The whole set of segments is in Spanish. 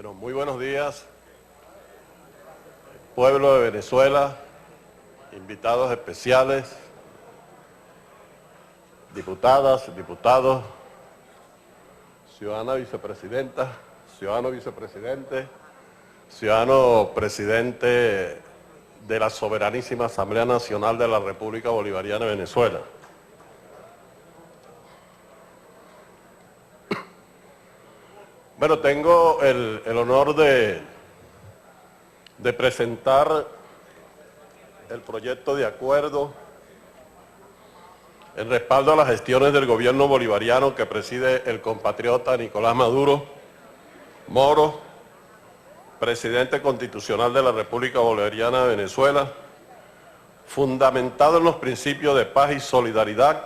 Bueno, muy buenos días, pueblo de Venezuela, invitados especiales, diputadas, diputados, ciudadana vicepresidenta, ciudadano vicepresidente, ciudadano presidente de la Soberanísima Asamblea Nacional de la República Bolivariana de Venezuela. Bueno, tengo el honor de presentar el proyecto de acuerdo en respaldo a las gestiones del gobierno bolivariano que preside el compatriota Nicolás Maduro Moro, presidente constitucional de la República Bolivariana de Venezuela, fundamentado en los principios de paz y solidaridad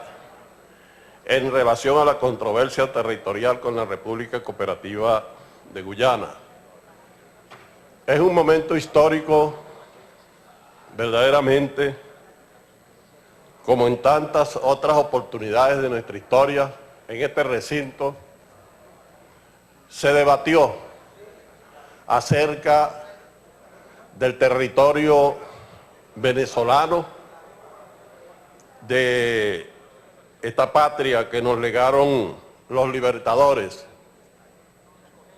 en relación a la controversia territorial con la República Cooperativa de Guyana. Es un momento histórico, verdaderamente, como en tantas otras oportunidades de nuestra historia, en este recinto, se debatió acerca del territorio venezolano, de esta patria que nos legaron los libertadores.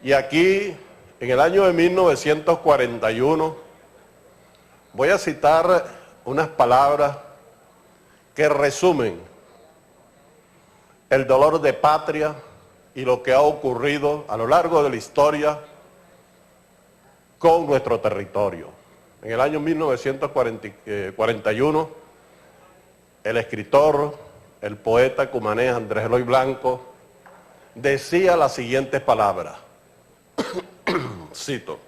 Y aquí, en el año de 1941, voy a citar unas palabras que resumen el dolor de patria y lo que ha ocurrido a lo largo de la historia con nuestro territorio. En el año 1941, el escritor, el poeta cumanés Andrés Eloy Blanco, decía las siguientes palabras, cito: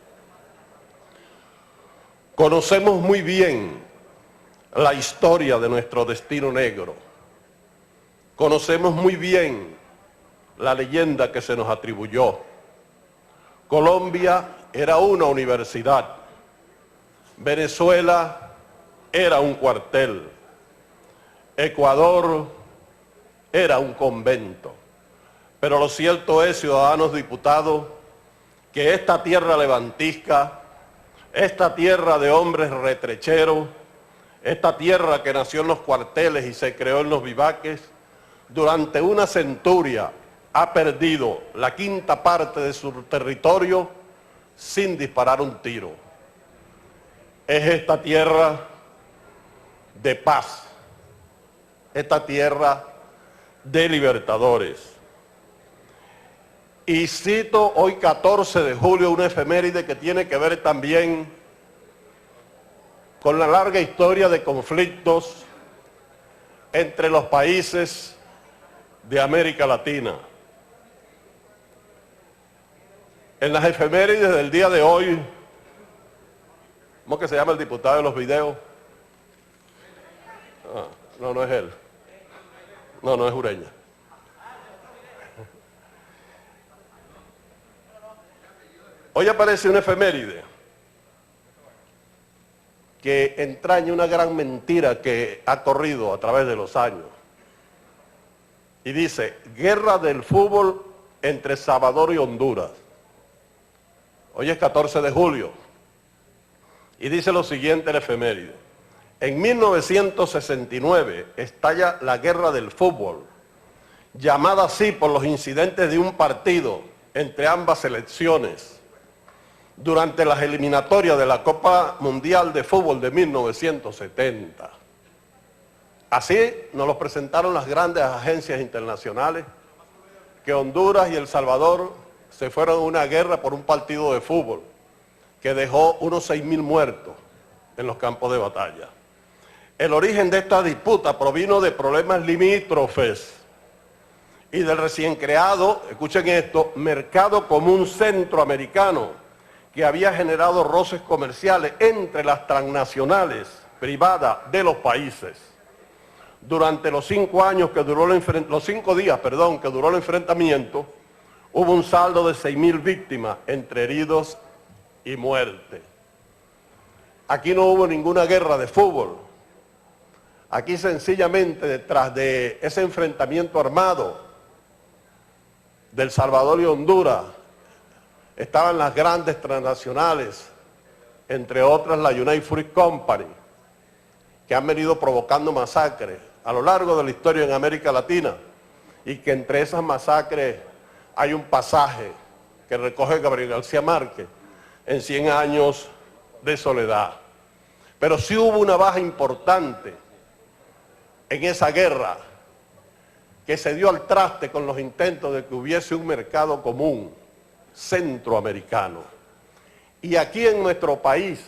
conocemos muy bien la historia de nuestro destino negro, conocemos muy bien la leyenda que se nos atribuyó. Colombia era una universidad, Venezuela era un cuartel, Ecuador era un convento. Pero lo cierto es, ciudadanos diputados, que esta tierra levantisca, esta tierra de hombres retrecheros, esta tierra que nació en los cuarteles y se creó en los vivaques, durante una centuria ha perdido la quinta parte de su territorio sin disparar un tiro. Es esta tierra de paz, esta tierra de libertadores. Y cito hoy 14 de julio una efeméride que tiene que ver también con la larga historia de conflictos entre los países de América Latina. En las efemérides del día de hoy, ¿cómo que se llama el diputado de los videos? No, no es él. No es Ureña. Hoy aparece una efeméride que entraña una gran mentira que ha corrido a través de los años. Y dice, guerra del fútbol entre Salvador y Honduras. Hoy es 14 de julio. Y dice lo siguiente la efeméride. En 1969 estalla la guerra del fútbol, llamada así por los incidentes de un partido entre ambas selecciones durante las eliminatorias de la Copa Mundial de Fútbol de 1970. Así nos lo presentaron las grandes agencias internacionales, que Honduras y El Salvador se fueron a una guerra por un partido de fútbol que dejó unos 6.000 muertos en los campos de batalla. El origen de esta disputa provino de problemas limítrofes y del recién creado, escuchen esto, mercado común centroamericano, que había generado roces comerciales entre las transnacionales privadas de los países. Durante los 5 días que duró el enfrentamiento, hubo un saldo de 6.000 víctimas entre heridos y muerte. Aquí no hubo ninguna guerra de fútbol. Aquí sencillamente detrás de ese enfrentamiento armado del Salvador y Honduras, estaban las grandes transnacionales, entre otras la United Fruit Company, que han venido provocando masacres a lo largo de la historia en América Latina, y que entre esas masacres hay un pasaje que recoge Gabriel García Márquez en 100 años de soledad. Pero sí hubo una baja importante en esa guerra que se dio al traste con los intentos de que hubiese un mercado común centroamericano. Y aquí en nuestro país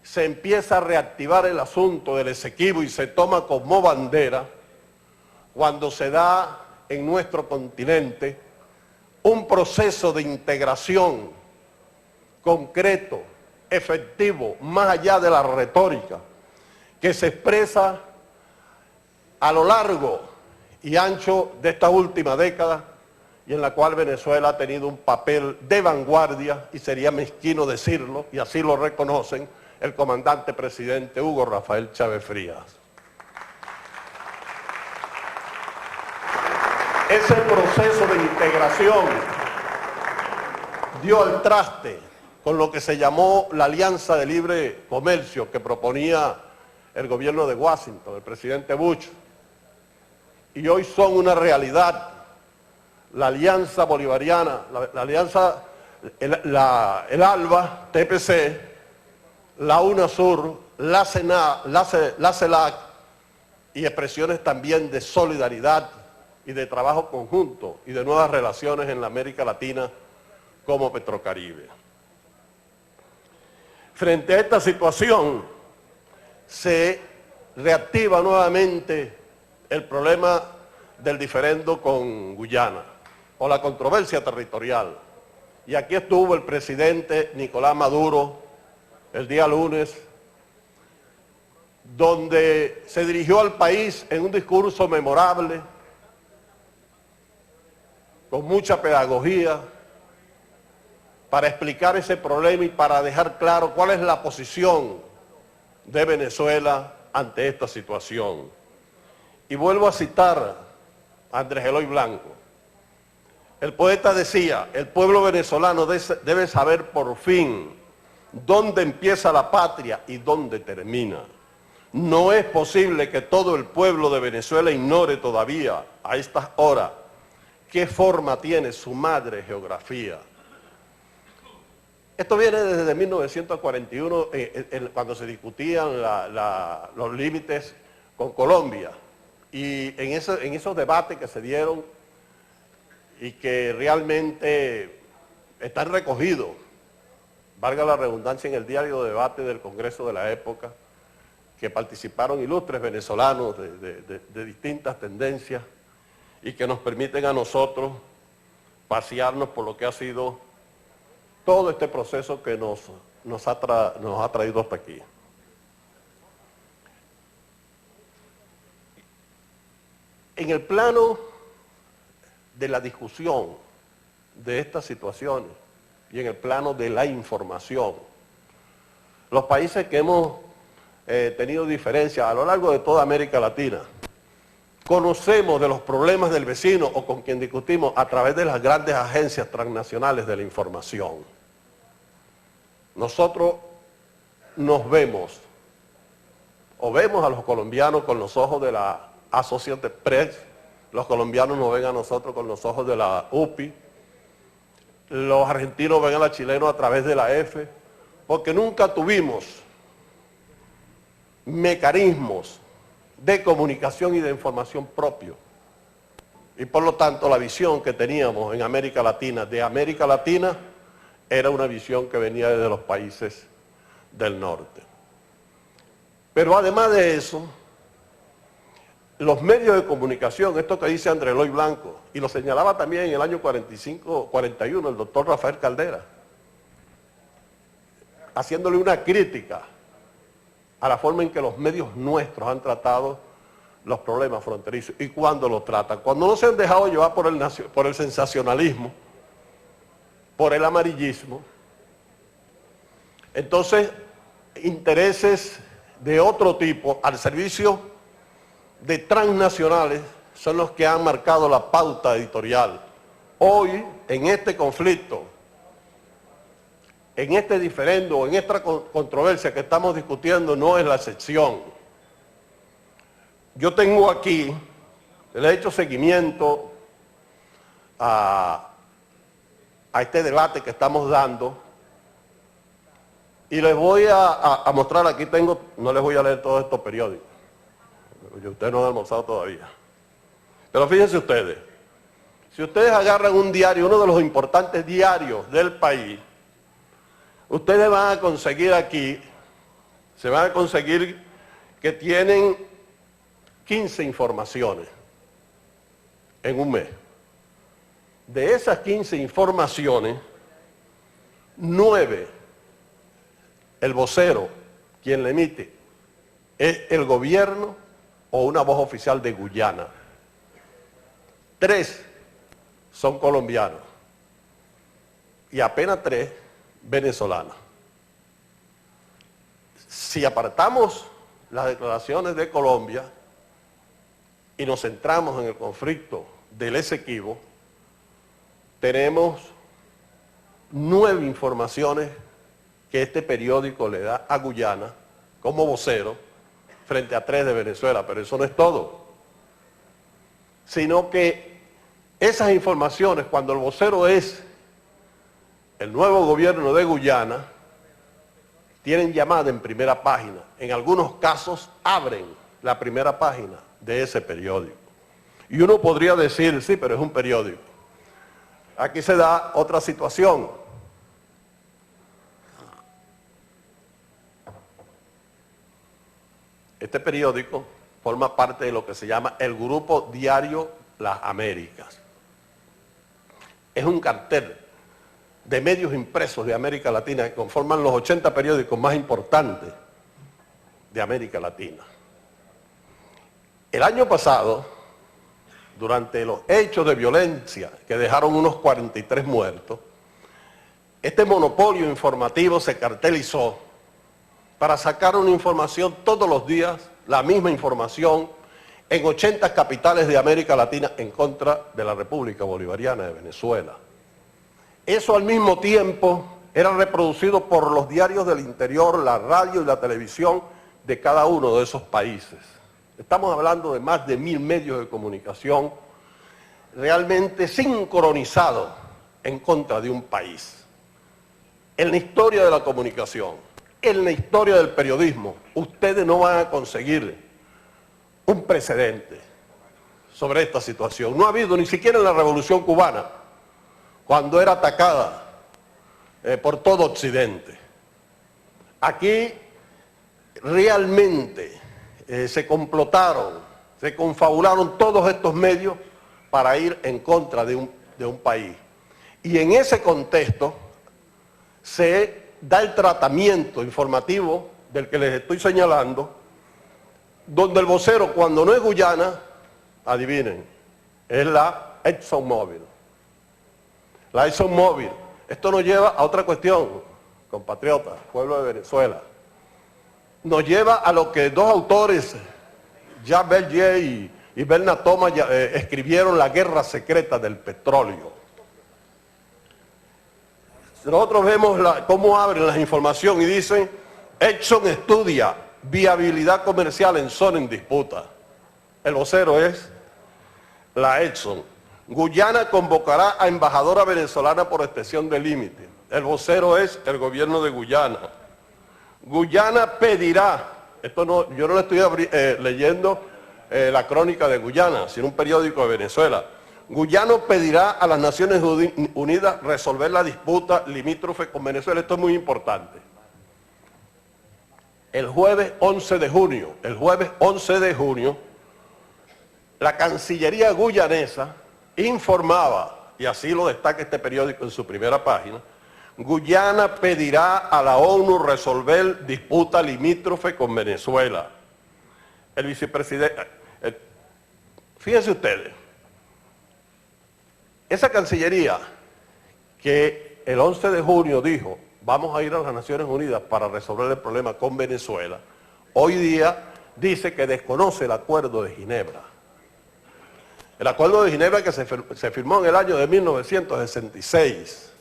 se empieza a reactivar el asunto del Esequibo y se toma como bandera cuando se da en nuestro continente un proceso de integración concreto, efectivo, más allá de la retórica, que se expresa a lo largo y ancho de esta última década y en la cual Venezuela ha tenido un papel de vanguardia, y sería mezquino decirlo, y así lo reconocen el comandante presidente Hugo Rafael Chávez Frías. Ese proceso de integración dio al traste con lo que se llamó la Alianza de Libre Comercio que proponía el gobierno de Washington, el presidente Bush, y hoy son una realidad. La Alianza Bolivariana, la Alianza, el ALBA, TPC, la UNASUR, la CELAC, y expresiones también de solidaridad y de trabajo conjunto y de nuevas relaciones en la América Latina como Petrocaribe. Frente a esta situación, se reactiva nuevamente el problema del diferendo con Guyana, o la controversia territorial. Y aquí estuvo el presidente Nicolás Maduro el día lunes, donde se dirigió al país en un discurso memorable, con mucha pedagogía, para explicar ese problema y para dejar claro cuál es la posición de Venezuela ante esta situación. Y vuelvo a citar a Andrés Eloy Blanco. El poeta decía: el pueblo venezolano debe saber por fin dónde empieza la patria y dónde termina. No es posible que todo el pueblo de Venezuela ignore todavía a estas horas qué forma tiene su madre geografía. Esto viene desde 1941, cuando se discutían los límites con Colombia. Y en esos debates que se dieron y que realmente están recogidos, valga la redundancia, en el diario de debate del Congreso de la época, que participaron ilustres venezolanos de distintas tendencias y que nos permiten a nosotros pasearnos por lo que ha sido todo este proceso que nos ha traído hasta aquí. En el plano de la discusión de estas situaciones y en el plano de la información, los países que hemos tenido diferencias a lo largo de toda América Latina, conocemos de los problemas del vecino o con quien discutimos a través de las grandes agencias transnacionales de la información. Nosotros nos vemos, o vemos a los colombianos con los ojos de la Associated Press, los colombianos nos ven a nosotros con los ojos de la UPI, los argentinos ven a los chilenos a través de la EFE, porque nunca tuvimos mecanismos de comunicación y de información propios. Y por lo tanto la visión que teníamos en América Latina, era una visión que venía desde los países del norte. Pero además de eso, los medios de comunicación, esto que dice Andrés Eloy Blanco, y lo señalaba también en el año 45-41 el doctor Rafael Caldera, haciéndole una crítica a la forma en que los medios nuestros han tratado los problemas fronterizos. ¿Y cuándo los tratan? Cuando no se han dejado llevar por el sensacionalismo, por el amarillismo. Entonces, intereses de otro tipo al servicio de transnacionales son los que han marcado la pauta editorial. Hoy, en este conflicto en este diferendo o en esta controversia que estamos discutiendo no es la excepción. Yo tengo aquí, le he hecho seguimiento a este debate que estamos dando y les voy a mostrar, aquí tengo, no les voy a leer todos estos periódicos, porque ustedes no han almorzado todavía. Pero fíjense ustedes, si ustedes agarran un diario, uno de los importantes diarios del país, ustedes van a conseguir aquí, se van a conseguir que tienen 15 informaciones en un mes. De esas 15 informaciones, 9, el vocero, quien le emite, es el gobierno o una voz oficial de Guyana. 3 son colombianos y apenas 3 venezolanos. Si apartamos las declaraciones de Colombia y nos centramos en el conflicto del Esequibo, tenemos 9 informaciones que este periódico le da a Guyana como vocero frente a 3 de Venezuela, pero eso no es todo, sino que esas informaciones, cuando el vocero es el nuevo gobierno de Guyana, tienen llamada en primera página. En algunos casos abren la primera página de ese periódico. Y uno podría decir, sí, pero es un periódico. Aquí se da otra situación. Este periódico forma parte de lo que se llama el Grupo Diario Las Américas. Es un cartel de medios impresos de América Latina que conforman los 80 periódicos más importantes de América Latina. El año pasado, durante los hechos de violencia que dejaron unos 43 muertos, este monopolio informativo se cartelizó para sacar una información todos los días, la misma información, en 80 capitales de América Latina en contra de la República Bolivariana de Venezuela. Eso al mismo tiempo era reproducido por los diarios del interior, la radio y la televisión de cada uno de esos países. Estamos hablando de más de 1000 medios de comunicación realmente sincronizados en contra de un país. En la historia de la comunicación, en la historia del periodismo, ustedes no van a conseguir un precedente sobre esta situación. No ha habido ni siquiera en la Revolución Cubana, cuando era atacada por todo Occidente. Aquí realmente se complotaron, se confabularon todos estos medios para ir en contra de un país. Y en ese contexto se da el tratamiento informativo del que les estoy señalando, donde el vocero, cuando no es Guyana, adivinen, es la ExxonMobil. La ExxonMobil. Esto nos lleva a otra cuestión, compatriotas, pueblo de Venezuela. Nos lleva a lo que dos autores, Jacques Bergier y Bernard Thomas, escribieron, La guerra secreta del petróleo. Nosotros vemos cómo abren la información y dicen, Exxon estudia viabilidad comercial en zona en disputa. El vocero es la Exxon. Guyana convocará a embajadora venezolana por extensión de límite. El vocero es el gobierno de Guyana. Guyana pedirá, yo no le estoy leyendo la crónica de Guyana, sino un periódico de Venezuela. Guyana pedirá a las Naciones Unidas resolver la disputa limítrofe con Venezuela. Esto es muy importante. El jueves 11 de junio, la Cancillería guyanesa informaba, y así lo destaca este periódico en su primera página, Guyana pedirá a la ONU resolver disputa limítrofe con Venezuela. El vicepresidente, fíjense ustedes, esa Cancillería que el 11 de junio dijo, vamos a ir a las Naciones Unidas para resolver el problema con Venezuela, hoy día dice que desconoce el Acuerdo de Ginebra. El Acuerdo de Ginebra que se firmó en el año de 1966.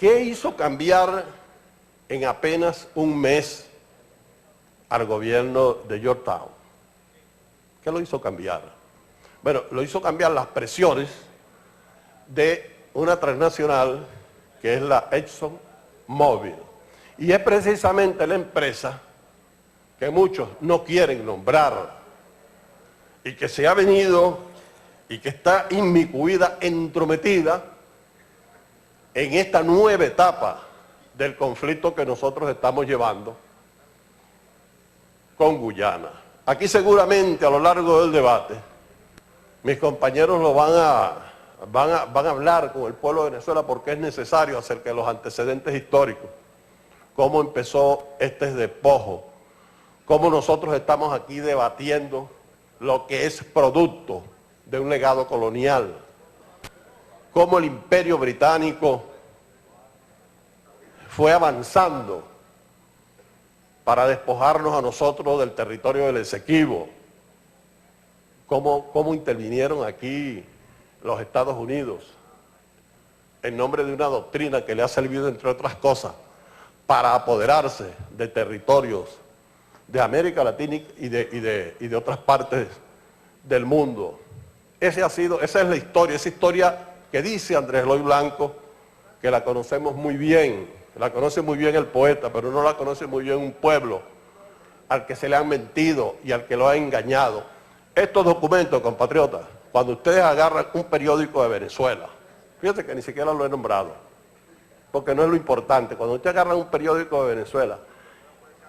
¿Qué hizo cambiar en apenas un mes al gobierno de Georgetown? ¿Qué lo hizo cambiar? Bueno, lo hizo cambiar las presiones de una transnacional que es la ExxonMobil. Y es precisamente la empresa que muchos no quieren nombrar y que se ha venido y que está inmiscuida, entrometida en esta nueva etapa del conflicto que nosotros estamos llevando con Guyana. Aquí seguramente a lo largo del debate mis compañeros lo van a hablar con el pueblo de Venezuela porque es necesario acerca de los antecedentes históricos, cómo empezó este despojo, cómo nosotros estamos aquí debatiendo lo que es producto de un legado colonial, cómo el Imperio Británico fue avanzando para despojarnos a nosotros del territorio del Esequibo, cómo intervinieron aquí los Estados Unidos en nombre de una doctrina que le ha servido, entre otras cosas, para apoderarse de territorios de América Latina y de otras partes del mundo. Esa es la historia, esa historia que dice Andrés Eloy Blanco, que la conocemos muy bien, la conoce muy bien el poeta, pero no la conoce muy bien un pueblo al que se le han mentido y al que lo ha engañado. Estos documentos, compatriotas, cuando ustedes agarran un periódico de Venezuela, fíjense que ni siquiera lo he nombrado, porque no es lo importante, cuando ustedes agarran un periódico de Venezuela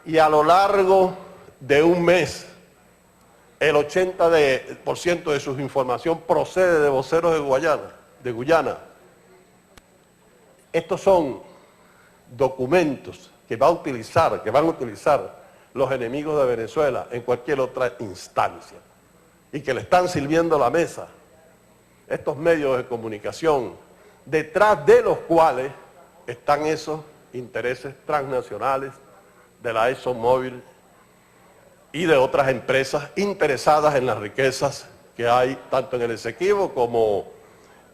y a lo largo de un mes el 80% de su información procede de voceros de Guyana. Estos son documentos que van a utilizar los enemigos de Venezuela en cualquier otra instancia y que le están sirviendo la mesa estos medios de comunicación, detrás de los cuales están esos intereses transnacionales de la ExxonMobil y de otras empresas interesadas en las riquezas que hay tanto en el Esequibo como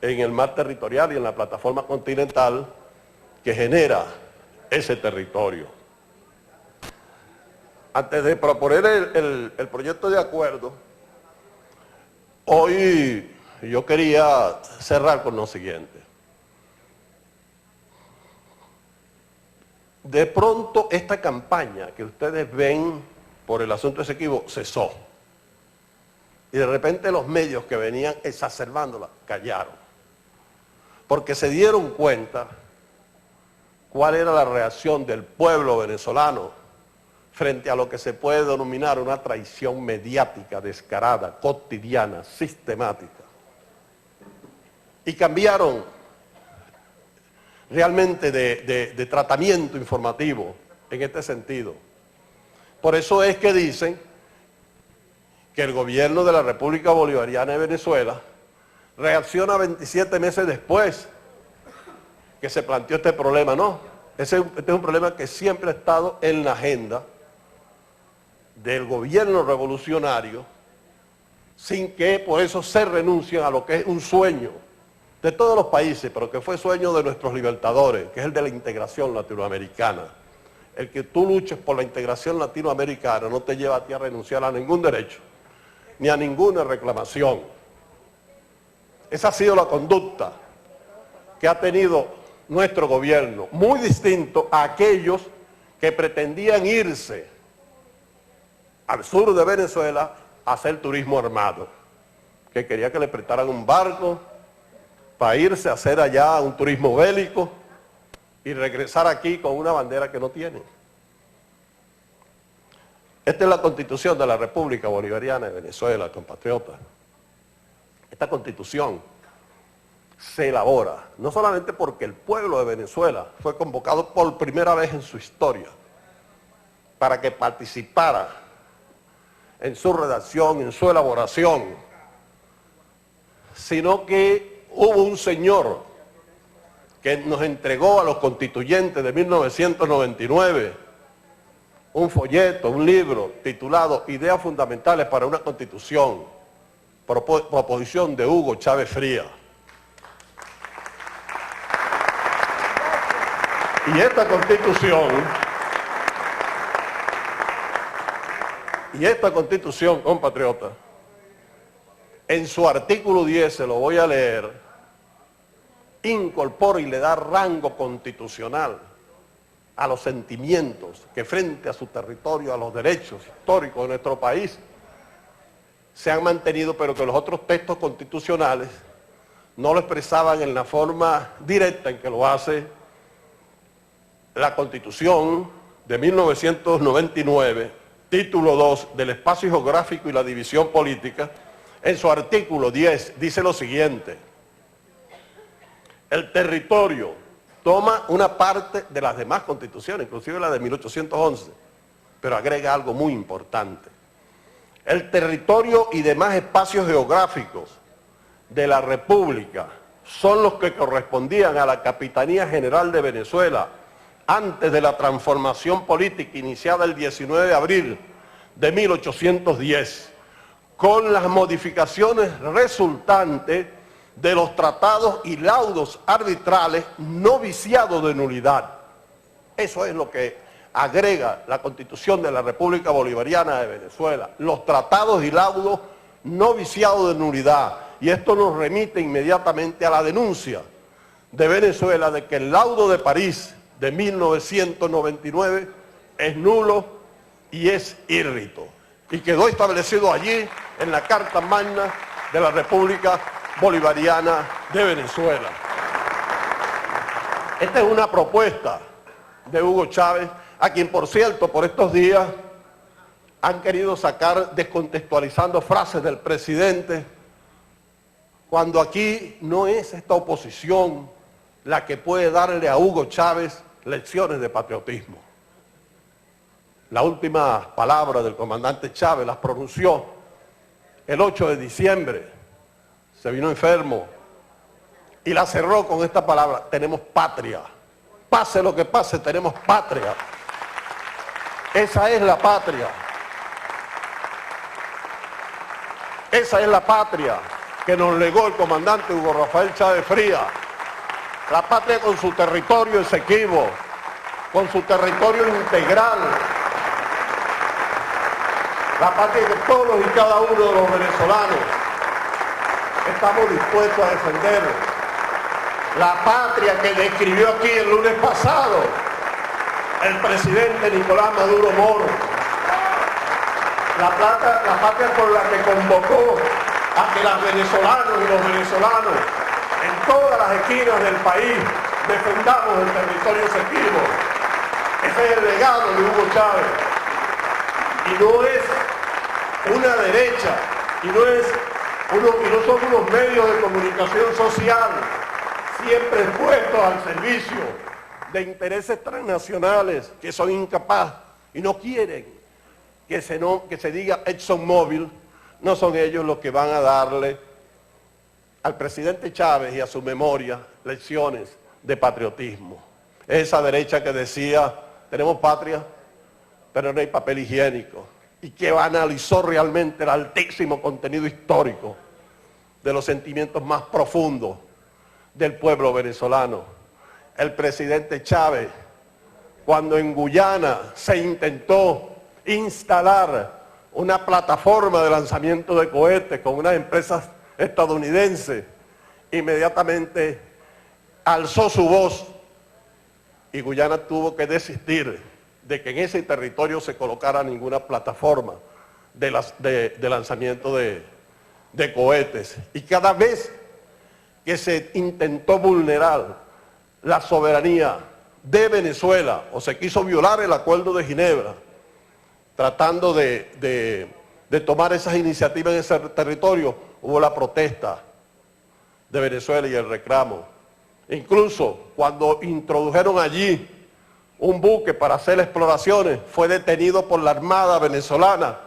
en el mar territorial y en la plataforma continental que genera ese territorio. Antes de proponer el proyecto de acuerdo, hoy yo quería cerrar con lo siguiente. De pronto esta campaña que ustedes ven por el asunto de Esequibo cesó. Y de repente los medios que venían exacerbándola callaron. Porque se dieron cuenta cuál era la reacción del pueblo venezolano frente a lo que se puede denominar una traición mediática, descarada, cotidiana, sistemática. Y cambiaron realmente de tratamiento informativo en este sentido. Por eso es que dicen que el gobierno de la República Bolivariana de Venezuela reacciona 27 meses después que se planteó este problema. No, este es un problema que siempre ha estado en la agenda del gobierno revolucionario, sin que por eso se renuncien a lo que es un sueño de todos los países, pero que fue sueño de nuestros libertadores, que es el de la integración latinoamericana. El que tú luches por la integración latinoamericana no te lleva a ti a renunciar a ningún derecho, ni a ninguna reclamación. Esa ha sido la conducta que ha tenido nuestro gobierno, muy distinto a aquellos que pretendían irse al sur de Venezuela a hacer turismo armado, que quería que le prestaran un barco para irse a hacer allá un turismo bélico y regresar aquí con una bandera que no tienen. Esta es la Constitución de la República Bolivariana de Venezuela, compatriotas. Esta Constitución se elabora no solamente porque el pueblo de Venezuela fue convocado por primera vez en su historia para que participara en su redacción, en su elaboración, sino que hubo un señor que nos entregó a los constituyentes de 1999 un folleto, un libro titulado Ideas Fundamentales para una Constitución, proposición de Hugo Chávez Frías. Y esta constitución, compatriota, en su artículo 10, se lo voy a leer, incorpora y le da rango constitucional a los sentimientos que frente a su territorio, a los derechos históricos de nuestro país, se han mantenido, pero que los otros textos constitucionales no lo expresaban en la forma directa en que lo hace la Constitución de 1999, título 2 del espacio geográfico y la división política. En su artículo 10 dice lo siguiente: el territorio toma una parte de las demás constituciones, inclusive la de 1811, pero agrega algo muy importante. El territorio y demás espacios geográficos de la República son los que correspondían a la Capitanía General de Venezuela antes de la transformación política iniciada el 19 de abril de 1810, con las modificaciones resultantes de los tratados y laudos arbitrales no viciados de nulidad. Eso es lo que agrega la Constitución de la República Bolivariana de Venezuela, los tratados y laudos no viciados de nulidad. Y esto nos remite inmediatamente a la denuncia de Venezuela de que el laudo de París de 1999 es nulo y es írrito. Y quedó establecido allí en la Carta Magna de la República Bolivariana de Venezuela. Esta es una propuesta de Hugo Chávez, a quien, por cierto, por estos días han querido sacar descontextualizando frases del presidente, cuando aquí no es esta oposición la que puede darle a Hugo Chávez lecciones de patriotismo. La última palabra del comandante Chávez las pronunció el 8 de diciembre, se vino enfermo y la cerró con esta palabra: tenemos patria. Pase lo que pase, tenemos patria. Esa es la patria. Esa es la patria que nos legó el comandante Hugo Rafael Chávez Frías. La patria con su territorio exequivo, con su territorio integral. La patria que todos y cada uno de los venezolanos estamos dispuestos a defender. La patria que describió aquí el lunes pasado el presidente Nicolás Maduro Moro. La patria por la que convocó a que las venezolanas y los venezolanos en todas las esquinas del país defendamos el territorio exequivo. Ese es el legado de Hugo Chávez. Y no es una derecha, y no son unos medios de comunicación social siempre puestos al servicio de intereses transnacionales que son incapaces y no quieren que se diga ExxonMobil. No son ellos los que van a darle al presidente Chávez y a su memoria lecciones de patriotismo. Esa derecha que decía, tenemos patria, pero no hay papel higiénico, y que analizó realmente el altísimo contenido histórico de los sentimientos más profundos del pueblo venezolano. El presidente Chávez, cuando en Guyana se intentó instalar una plataforma de lanzamiento de cohetes con unas empresas estadounidenses, inmediatamente alzó su voz y Guyana tuvo que desistir de que en ese territorio se colocara ninguna plataforma de lanzamiento de cohetes. Y cada vez que se intentó vulnerar la soberanía de Venezuela o se quiso violar el Acuerdo de Ginebra, tratando de tomar esas iniciativas en ese territorio, hubo la protesta de Venezuela y el reclamo. Incluso cuando introdujeron allí un buque para hacer exploraciones, fue detenido por la Armada venezolana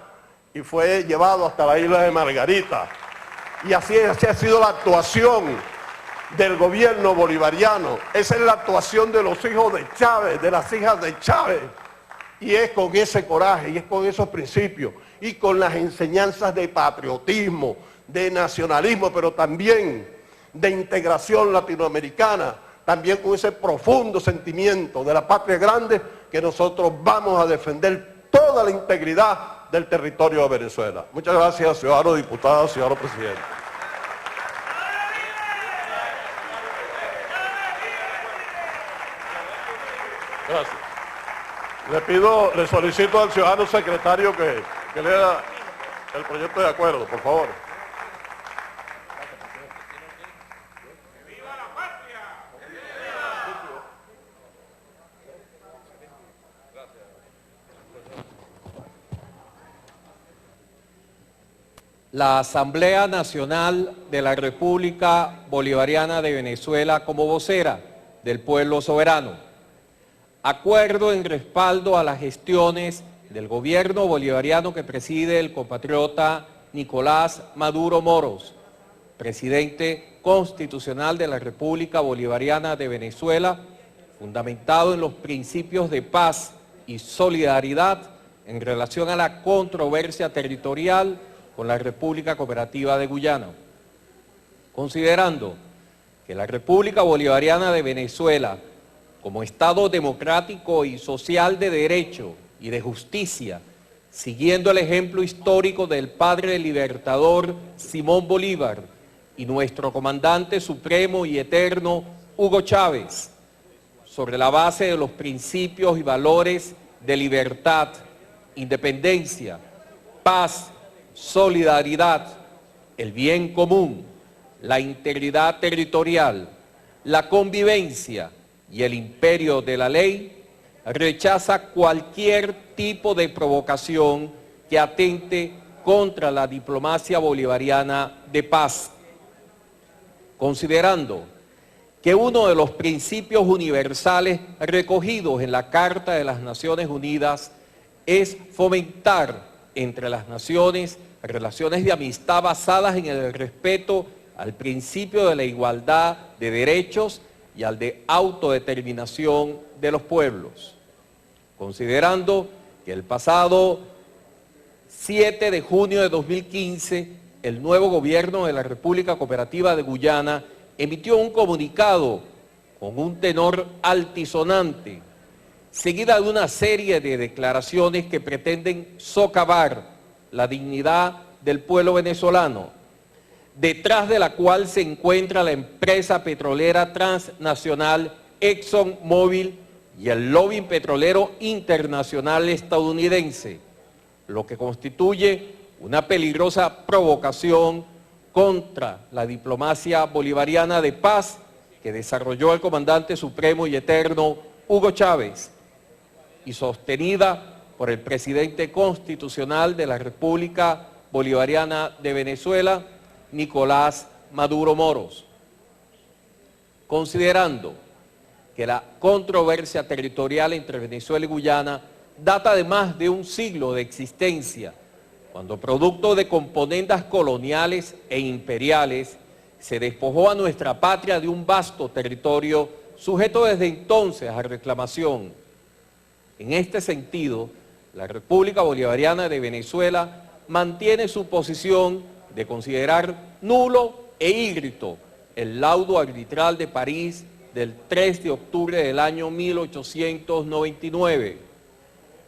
y fue llevado hasta la isla de Margarita. Y así ha sido la actuación del gobierno bolivariano. Esa es la actuación de los hijos de Chávez, de las hijas de Chávez. Y es con ese coraje, y es con esos principios, y con las enseñanzas de patriotismo, de nacionalismo, pero también de integración latinoamericana, también con ese profundo sentimiento de la patria grande, que nosotros vamos a defender toda la integridad del territorio de Venezuela. Muchas gracias, ciudadanos diputados, ciudadano presidente. Gracias. Le solicito al ciudadano secretario que lea el proyecto de acuerdo, por favor. La Asamblea Nacional de la República Bolivariana de Venezuela como vocera del pueblo soberano. Acuerdo en respaldo a las gestiones del gobierno bolivariano que preside el compatriota Nicolás Maduro Moros, presidente constitucional de la República Bolivariana de Venezuela, fundamentado en los principios de paz y solidaridad en relación a la controversia territorial con la República Cooperativa de Guyana. Considerando que la República Bolivariana de Venezuela, como Estado democrático y social de derecho y de justicia, siguiendo el ejemplo histórico del padre libertador Simón Bolívar y nuestro comandante supremo y eterno Hugo Chávez, sobre la base de los principios y valores de libertad, independencia, paz, solidaridad, el bien común, la integridad territorial, la convivencia y el imperio de la ley, rechaza cualquier tipo de provocación que atente contra la diplomacia bolivariana de paz. Considerando que uno de los principios universales recogidos en la Carta de las Naciones Unidas es fomentar entre las naciones relaciones de amistad basadas en el respeto al principio de la igualdad de derechos y al de autodeterminación de los pueblos. Considerando que el pasado 7 de junio de 2015, el nuevo gobierno de la República Cooperativa de Guyana emitió un comunicado con un tenor altisonante, seguida de una serie de declaraciones que pretenden socavar la dignidad del pueblo venezolano, detrás de la cual se encuentra la empresa petrolera transnacional ExxonMobil y el lobby petrolero internacional estadounidense, lo que constituye una peligrosa provocación contra la diplomacia bolivariana de paz que desarrolló el comandante supremo y eterno Hugo Chávez y sostenida por el presidente constitucional de la República Bolivariana de Venezuela, Nicolás Maduro Moros. Considerando que la controversia territorial entre Venezuela y Guyana data de más de un siglo de existencia, cuando producto de componendas coloniales e imperiales se despojó a nuestra patria de un vasto territorio sujeto desde entonces a reclamación. En este sentido, la República Bolivariana de Venezuela mantiene su posición de considerar nulo e ígrito el laudo arbitral de París del 3 de octubre del año 1899,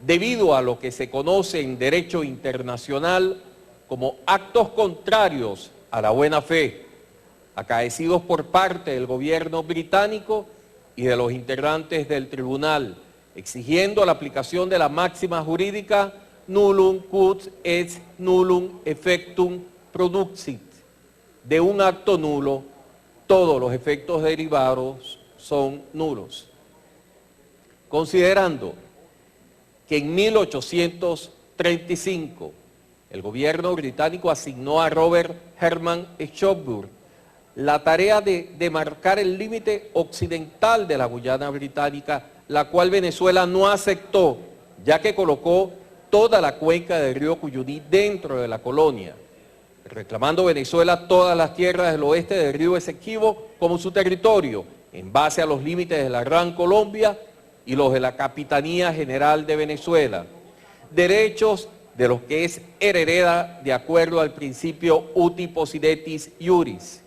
debido a lo que se conoce en derecho internacional como actos contrarios a la buena fe, acaecidos por parte del gobierno británico y de los integrantes del tribunal, exigiendo la aplicación de la máxima jurídica nullum quod est nullum effectum producit. De un acto nulo, todos los efectos derivados son nulos. Considerando que en 1835 el gobierno británico asignó a Robert Herman Schofburg la tarea de demarcar el límite occidental de la Guyana británica, la cual Venezuela no aceptó, ya que colocó toda la cuenca del río Cuyuní dentro de la colonia, reclamando Venezuela todas las tierras del oeste del río Esequibo como su territorio, en base a los límites de la Gran Colombia y los de la Capitanía General de Venezuela, derechos de los que es heredera de acuerdo al principio uti possidetis iuris.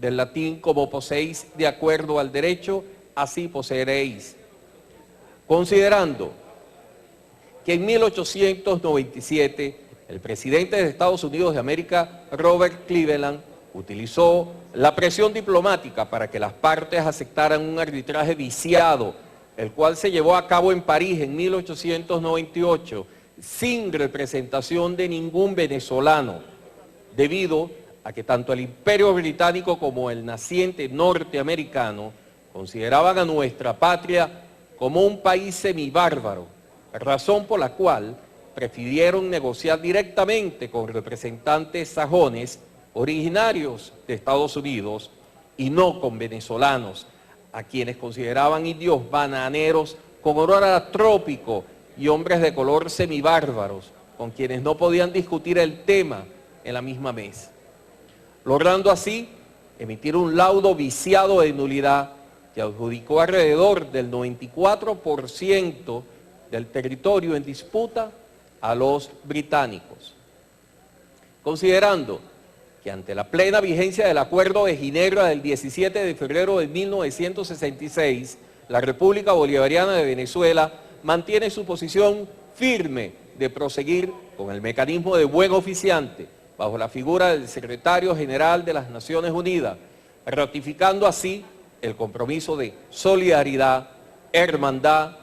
del latín como poseéis de acuerdo al derecho, así poseeréis. Considerando que en 1897 el presidente de Estados Unidos de América, Robert Cleveland, utilizó la presión diplomática para que las partes aceptaran un arbitraje viciado, el cual se llevó a cabo en París en 1898, sin representación de ningún venezolano, debido a que tanto el Imperio Británico como el naciente norteamericano consideraban a nuestra patria como un país semibárbaro, razón por la cual prefirieron negociar directamente con representantes sajones originarios de Estados Unidos y no con venezolanos, a quienes consideraban indios bananeros con olor a trópico y hombres de color semibárbaros, con quienes no podían discutir el tema en la misma mesa, logrando así emitir un laudo viciado de nulidad que adjudicó alrededor del 94% del territorio en disputa a los británicos. Considerando que ante la plena vigencia del Acuerdo de Ginebra del 17 de febrero de 1966, la República Bolivariana de Venezuela mantiene su posición firme de proseguir con el mecanismo de buen oficiante bajo la figura del Secretario General de las Naciones Unidas, ratificando así el compromiso de solidaridad, hermandad,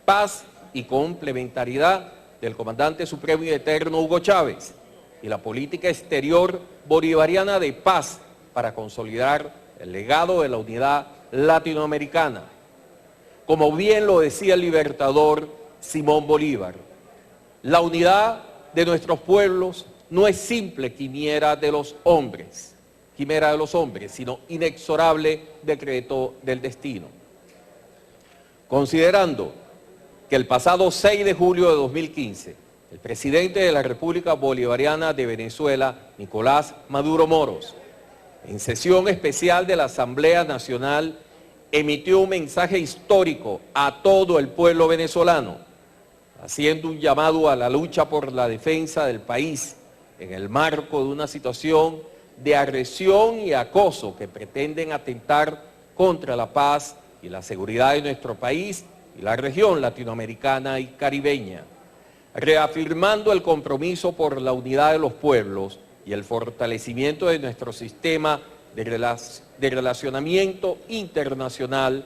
paz y complementariedad del Comandante Supremo y Eterno Hugo Chávez y la política exterior bolivariana de paz para consolidar el legado de la unidad latinoamericana. Como bien lo decía el libertador Simón Bolívar, la unidad de nuestros pueblos no es simple quimera de los hombres, sino inexorable decreto del destino. Considerando que el pasado 6 de julio de 2015, el presidente de la República Bolivariana de Venezuela, Nicolás Maduro Moros, en sesión especial de la Asamblea Nacional, emitió un mensaje histórico a todo el pueblo venezolano, haciendo un llamado a la lucha por la defensa del país en el marco de una situación de agresión y acoso que pretenden atentar contra la paz y la seguridad de nuestro país y la región latinoamericana y caribeña, reafirmando el compromiso por la unidad de los pueblos y el fortalecimiento de nuestro sistema de relacionamiento internacional,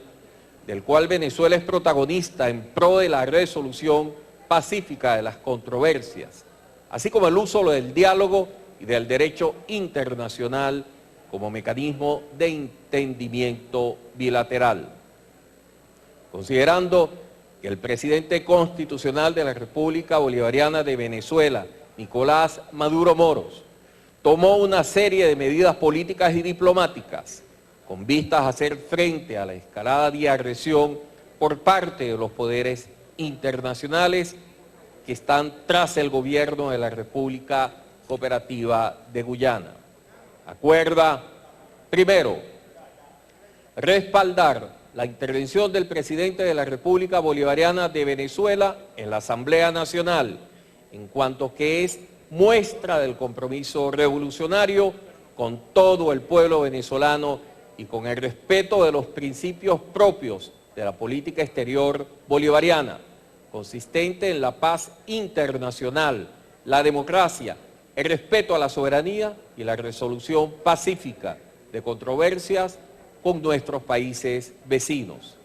del cual Venezuela es protagonista en pro de la resolución pacífica de las controversias, así como el uso del diálogo y del derecho internacional como mecanismo de entendimiento bilateral. Considerando que el presidente constitucional de la República Bolivariana de Venezuela, Nicolás Maduro Moros, tomó una serie de medidas políticas y diplomáticas con vistas a hacer frente a la escalada de agresión por parte de los poderes internacionales que están tras el gobierno de la República Cooperativa de Guyana. Acuerda, primero, respaldar la intervención del presidente de la República Bolivariana de Venezuela en la Asamblea Nacional, en cuanto que es muestra del compromiso revolucionario con todo el pueblo venezolano y con el respeto de los principios propios de la política exterior bolivariana, consistente en la paz internacional, la democracia, el respeto a la soberanía y la resolución pacífica de controversias con nuestros países vecinos.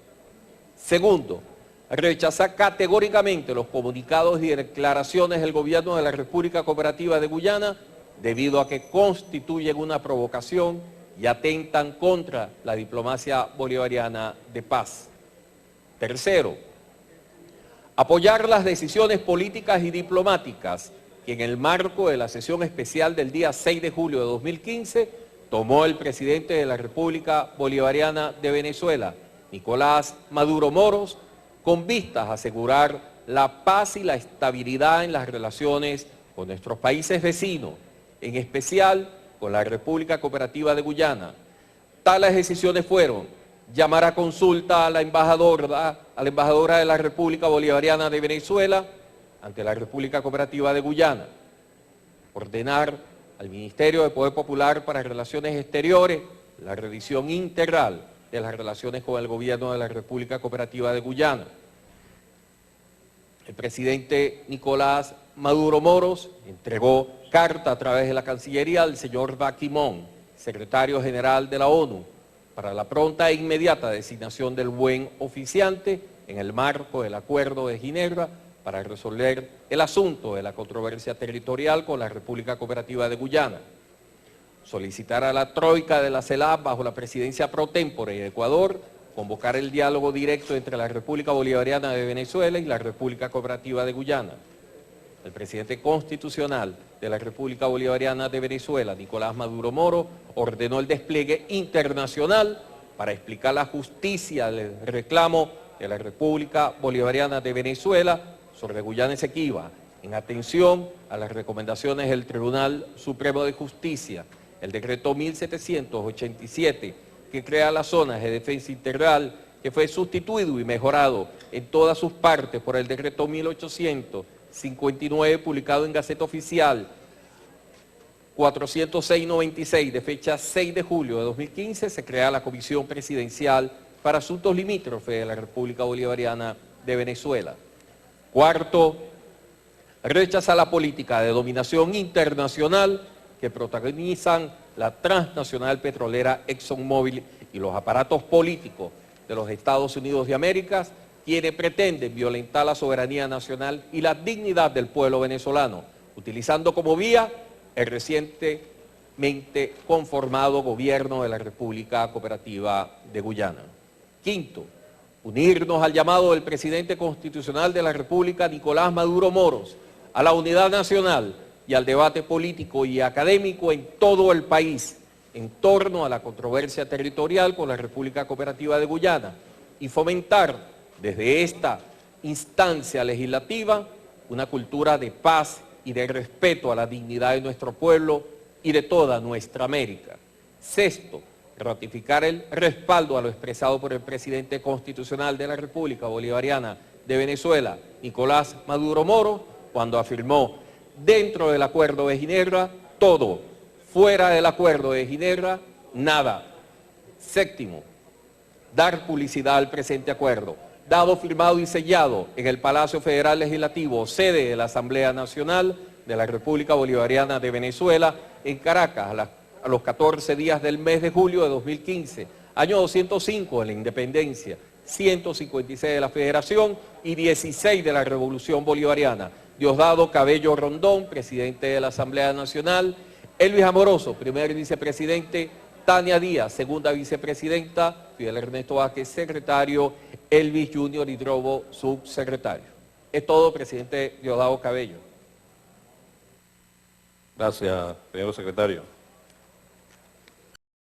Segundo, rechazar categóricamente los comunicados y declaraciones del gobierno de la República Cooperativa de Guyana debido a que constituyen una provocación y atentan contra la diplomacia bolivariana de paz. Tercero, apoyar las decisiones políticas y diplomáticas que en el marco de la sesión especial del día 6 de julio de 2015 tomó el presidente de la República Bolivariana de Venezuela, Nicolás Maduro Moros, con vistas a asegurar la paz y la estabilidad en las relaciones con nuestros países vecinos, en especial con la República Cooperativa de Guyana. Tales decisiones fueron llamar a consulta a la embajadora de la República Bolivariana de Venezuela ante la República Cooperativa de Guyana, ordenar al Ministerio de Poder Popular para Relaciones Exteriores la revisión integral de las relaciones con el gobierno de la República Cooperativa de Guyana. El presidente Nicolás Maduro Moros entregó carta a través de la Cancillería al señor Ban Ki-moon, secretario general de la ONU, para la pronta e inmediata designación del buen oficiante en el marco del Acuerdo de Ginebra para resolver el asunto de la controversia territorial con la República Cooperativa de Guyana. Solicitar a la troika de la CELAC bajo la presidencia pro tempore de Ecuador convocar el diálogo directo entre la República Bolivariana de Venezuela y la República Cooperativa de Guyana. El presidente constitucional de la República Bolivariana de Venezuela, Nicolás Maduro Moros, ordenó el despliegue internacional para explicar la justicia del reclamo de la República Bolivariana de Venezuela sobre Guyana Esequiba, en atención a las recomendaciones del Tribunal Supremo de Justicia, el decreto 1787, que crea las zonas de defensa integral, que fue sustituido y mejorado en todas sus partes por el decreto 1859, publicado en Gaceta Oficial 406-96, de fecha 6 de julio de 2015, se crea la Comisión Presidencial para Asuntos Limítrofes de la República Bolivariana de Venezuela. Cuarto, rechaza la política de dominación internacional que protagonizan la transnacional petrolera ExxonMobil y los aparatos políticos de los Estados Unidos de América, quienes pretenden violentar la soberanía nacional y la dignidad del pueblo venezolano, utilizando como vía el recientemente conformado gobierno de la República Cooperativa de Guyana. Quinto, unirnos al llamado del presidente constitucional de la República, Nicolás Maduro Moros, a la unidad nacional y al debate político y académico en todo el país en torno a la controversia territorial con la República Cooperativa de Guyana y fomentar desde esta instancia legislativa una cultura de paz y de respeto a la dignidad de nuestro pueblo y de toda nuestra América. Sexto, ratificar el respaldo a lo expresado por el presidente constitucional de la República Bolivariana de Venezuela, Nicolás Maduro Moros, cuando afirmó: dentro del Acuerdo de Ginebra, todo; fuera del Acuerdo de Ginebra, nada. Séptimo, dar publicidad al presente acuerdo, dado, firmado y sellado en el Palacio Federal Legislativo, sede de la Asamblea Nacional de la República Bolivariana de Venezuela, en Caracas, a los 14 días del mes de julio de 2015, año 205 de la Independencia, 156 de la Federación y 16 de la Revolución Bolivariana. Diosdado Cabello Rondón, presidente de la Asamblea Nacional; Elvis Amoroso, primer vicepresidente; Tania Díaz, segunda vicepresidenta; Fidel Ernesto Vázquez, secretario; Elvis Junior Hidrobo, subsecretario. Es todo, presidente Diosdado Cabello. Gracias, señor secretario.